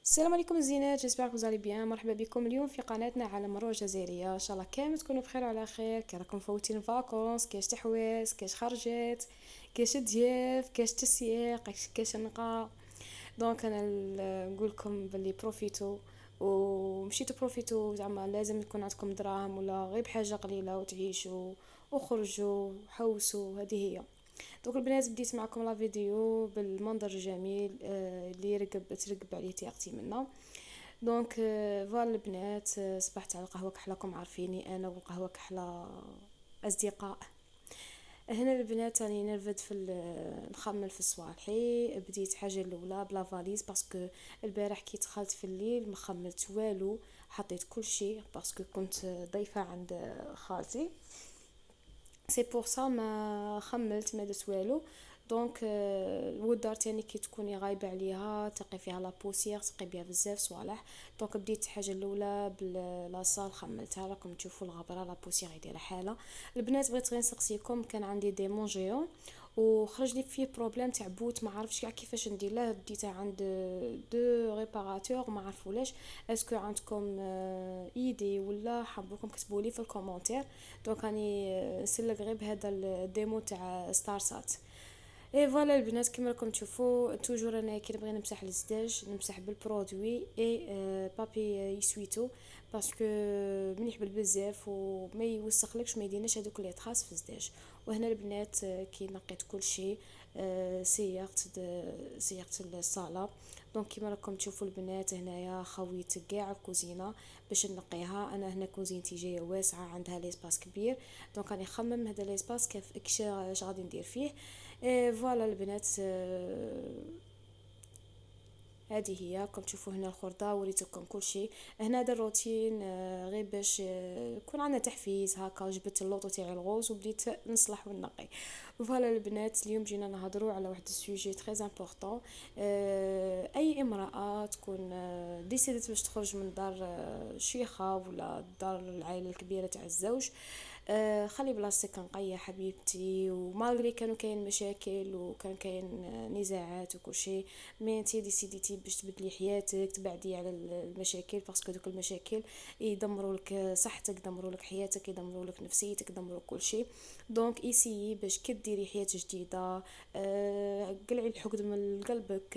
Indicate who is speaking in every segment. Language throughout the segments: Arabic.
Speaker 1: السلام عليكم الزينات، جيسبر كوز بيان. مرحبا بكم اليوم في قناتنا على مروة جزائرية. ان شاء الله كامل تكونوا بخير وعلى خير. كي راكم فوتين الفاكونس، كاش تحواس، كاش خرجات، كاش دياف، كاش تسياق، كاش نقا. دونك انا نقول لكم باللي بروفيتو ومشيتوا بروفيتو، زعما لازم يكون عندكم دراهم ولا غير بحاجه قليله وتعيشوا وخرجوا حوسوا. هذه هي. دوك البنات، بديت معكم لا فيديو بالمنظر الجميل اللي ترقب عليه تياقتي منا. دونك فوالا البنات، صبحت على القهوه كحلاكم عارفيني انا والقهوه كحله اصدقاء. هنا البنات راني نرفد نخمل في صوالحي. بديت حاجه الاولى بلا فاليز باسكو البارح كي دخلت في الليل ما خملت والو، حطيت كل شيء باسكو كنت ضيفه عند خالتي. سي بور سا ما خملت ما درت والو. دونك الودار تاني كي تكوني غايبه عليها تلقي فيها لا بوسيير، تلقي بها بزاف صوالح. دونك بديت الحاجه الاولى بلاصال خملتها، راكم تشوفوا الغبره لا بوسيير يدير حاله. البنات بغيت غير نسقسيكم، كان عندي دي مونجيون وخرج لي فيه بروبليم تاع بوت، ما عرفتش كاع كيفاش ندير له. ديتها عند دو ريباراتور ما عرفولاش. اسكو عندكم ايدي ولا حابوكم كتبوا لي في الكومونتير. دونك راني نسلك غير بهذا الديمو تاع ستار سات. اي فوالا البنات، كما راكم تشوفوا توجور انا كي نبغي نمسح الزداج نمسح بالبرودوي اي بابي يسويتو، باسكو مليح بالبزاف وما يوسخلكش، ما يديناش هذوك اللي تخاص في الزداج. وهنا البنات كي نقيت كل شيء سيقت الصاله. دونك كيما راكم تشوفوا البنات، هنايا خويت كاع الكوزينه باش نقيها. انا هنا كوزينتي جايه واسعه، عندها ليسباس كبير. دونك راني نخمم هذا ليسباس كيف اش غادي ندير فيه. فوالا البنات، هذه هي. كم تشوفوا هنا الخردة وريتكم كل شيء. هنا هذا الروتين غير باش يكون عندنا تحفيز هكا. جبت اللوطو تاعي الغوز وبديت نصلح ونقي. فوالا البنات، اليوم جينا نهضروا على واحد السوجي تري امبورطون. اي امراه تكون ديسيدت باش تخرج من دار شيخه ولا دار العائله الكبيره تاع الزوج، خلي بلاصتك نقية حبيبتي. ومالغري كانوا كاين مشاكل وكان كاين نزاعات وكل شيء، مي انتي ديسيديتي باش تبدلي حياتك، تبعدي على المشاكل، باسكو دوك المشاكل يدمروا لك صحتك، يدمروا لك حياتك، يدمروا لك نفسيتك، يدمروا كل شيء. دونك ايسيي باش كديري حياه جديده. قلعي الحقد من قلبك.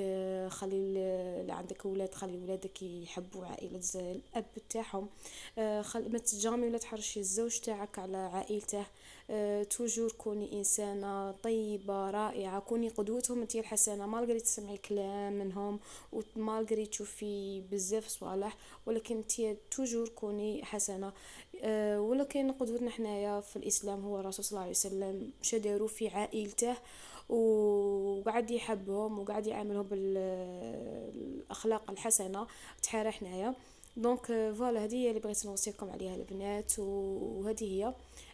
Speaker 1: خلي اللي عندك اولاد، خلي ولادك يحبوا عائله الاب تاعهم. ما تجامي ولا تحرشي الزوج تاعك على عائلته. توجور كوني انسانه طيبه رائعه، كوني قدوتهم انتي الحسنه، ما لقري تسمعي كلام منهم وما لقري تشوفي بزاف صوالح، ولكن انتي توجور كوني حسنه. ولكن قدوتنا حنايا في الاسلام هو الرسول صلى الله عليه وسلم، شدارو في عائلته وقعد يحبهم وقعد يعاملهم بالاخلاق الحسنه تحارى حنايا. دونك فوالا هذه هي اللي بغيت نوصيكم عليها البنات، وهذه هي.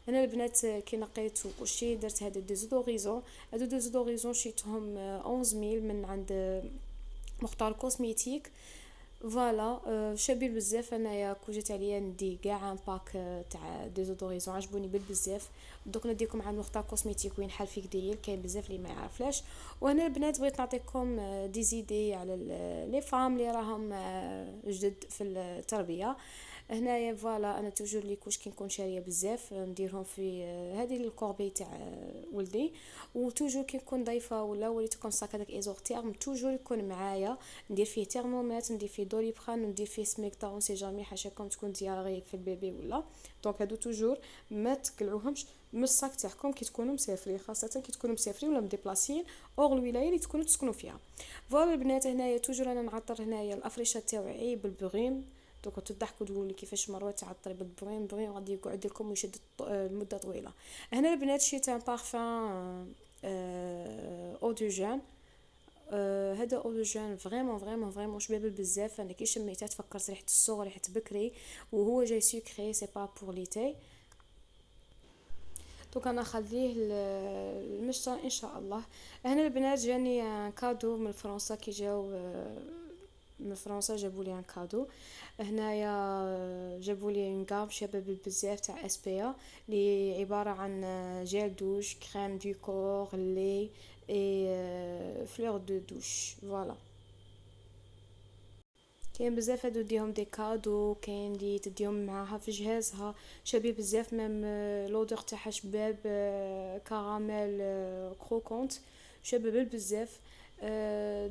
Speaker 1: انا البنات كي نقيت وكلشي درت هاد ديزودوريزون. هادو ديزودوريزون شيتهم 11000 من عند مختار كوسميتيك. فوالا شابين بزاف. انايا كو جات عليا ندي كاع ان باك تاع ديزودوريزون عجبوني بالبزاف. دوك نديكم عند مختار كوسميتيك وين حال فيك داير، كاين بزاف اللي ما يعرفلاش. وهنا البنات بغيت نعطيكم دي زيدي على لي فام اللي راهم جدد في التربيه. هنايا فوالا انا توجور لي كوش كي نكون شاريه بزاف نديرهم في هذه الكوربي تاع ولدي. وتوجور كي نكون ضيفه ولا وليتكم صاك هذاك ايزور تيرم توجور يكون معايا. ندير فيه تيرمومتر، ندير فيه دوليبران، وندير فيه سميكتا اون سي جامي حاشاكم تكون دياري في البيبي ولا. دونك هادو توجور ما تقلعوهمش من الصاك تاعكم كي تكونوا مسافرين، خاصه كي تكونوا مسافرين ولا مديبلاسيين اور الولايه اللي تكونوا تسكنوا فيها. فوالا البنات، هنايا توجور انا نعطر هنايا الافريشه تاعي بالبغيم. دوك تضحكوا تقولوا لي كيفاش مروه تعطري بالبغيم. بغيم غادي يقعد لكم ويشد المده طويله. هنا البنات شيت ان بارفان او دو جان. هذا اولو جان فريمون فريمون فريمون شبابل بزاف. انا كي شميته تفكرت ريحه الصغر، ريحه بكري، وهو جاي سكري سي با بور ليتي. دوك انا خليه المشتى ان شاء الله. هنا البنات جاني كادو من فرنسا كي جاو من فرنسا جابوا لي ان كادو. هنايا جابوا لي اون غام شابه بزاف تاع اس بي ا، اللي عباره عن جيل دوش، كريم دو كور، لي اي فلور دو دوش. فوالا كاين بزاف هادو ديهم دي كادو، كاين اللي تديهم معاها في جهازها، شابي بزاف ميم لودور تاعها شباب، كراميل، كروكونت، شابه بزاف.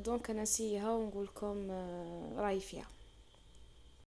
Speaker 1: دونك انا نسيها ونقولكم راي فيها.